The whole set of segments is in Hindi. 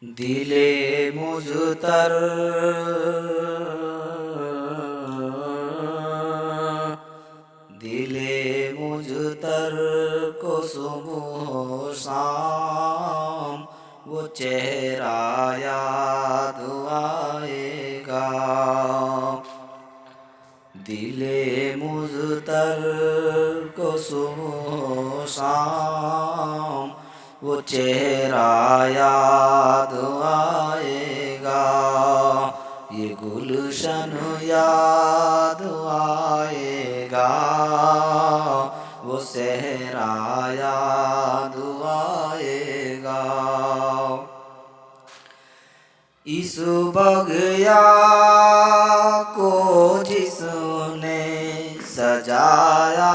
दिले मुझतर दिले मुझतर को सुबह शाम वो चेहरा याद आएगा। दिले मुझतर को सुबह शाम वो चेहरा याद आएगा। ये गुलशन याद आएगा, वो सहरा याद आएगा। इस बगिया को जिसने सजाया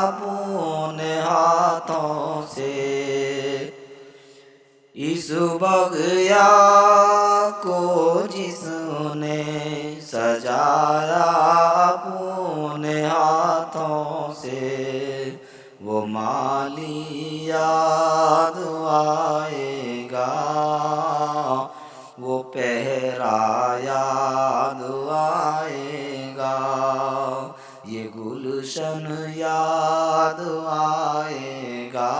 अपने हाथों से, इस बगिया को जिसने सजाया अपने हाथों से, वो माली याद आएगा, वो पहरा याद आएगा। ये गुलशन याद आएगा,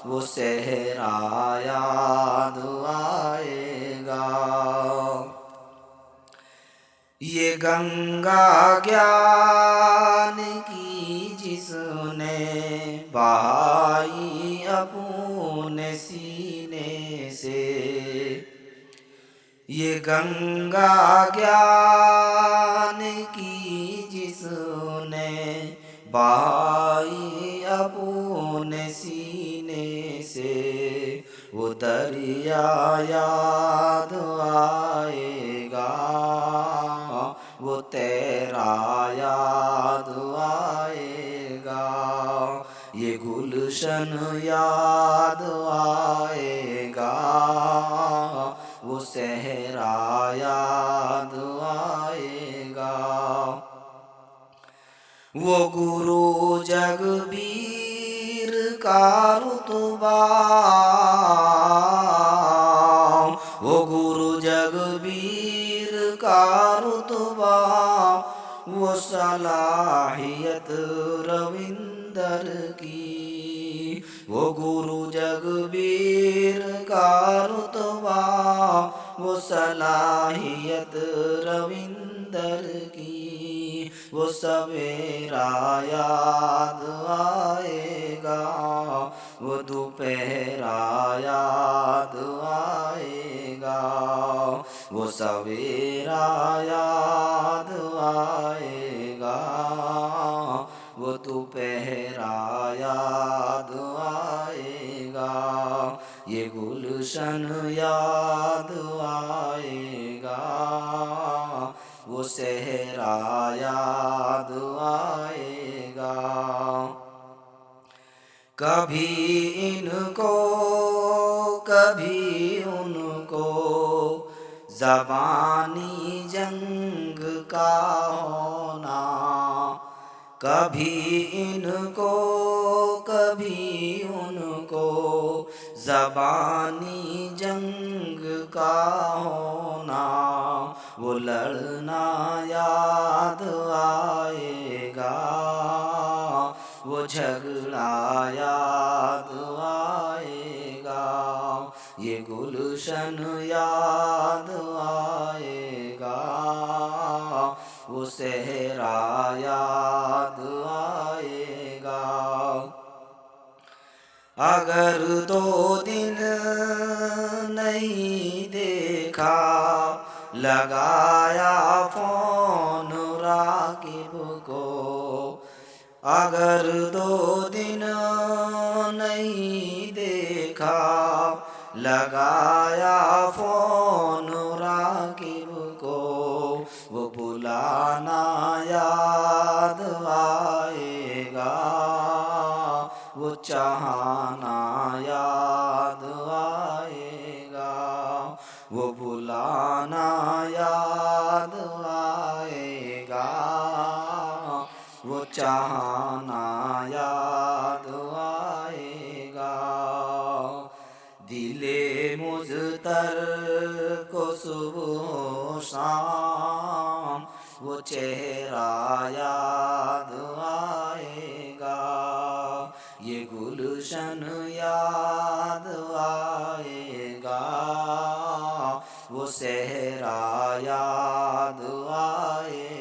वो सहरा याद आएगा। ये गंगा ज्ञान की जिसने बहाई अपने सीने से, ये गंगा ज्ञान की जिसने बहाई अपने सीने से, वो दरिया याद आएगा, वो तेरा याद आएगा। ये गुलशन याद आएगा, वो सहरा याद आएगा। वो गुरु जगबीर का रुतबा, वो गुरु जगबीर का रुतबा, वो सलाहियत रविंदर की, वो गुरु जगबीर का रुतबा, वो सलाहियत रविंदर की, वो सवेरा याद आएगा, वो दोपहरा याद आएगा, वो सवेरा याद आएगा, वो दोपहरा याद आएगा। ये गुलशन याद आएगा, वो सहरा याद आएगा। कभी इनको कभी उनको ज़बानी जंग का होना, कभी इनको कभी उनको ज़बानी जंग का होना, वो लड़ना याद आएगा, वो झगड़ा याद आएगा। ये गुलशन याद आएगा, वो सहरा याद आएगा। अगर 2 दिन नहीं देखा, लगाया फोन राकिब को, अगर 2 दिन नहीं देखा, लगाया फोन राकिब को, वो बुलाना याद आएगा, वो चाहना याद आएगा, वो बुलाना याद आएगा, वो चाहना याद आएगा। दिले ये मुझतर को सुबह शाम वो चेहरा याद आएगा, ये गुलशन याद आएगा, वो सहरा याद आएगा।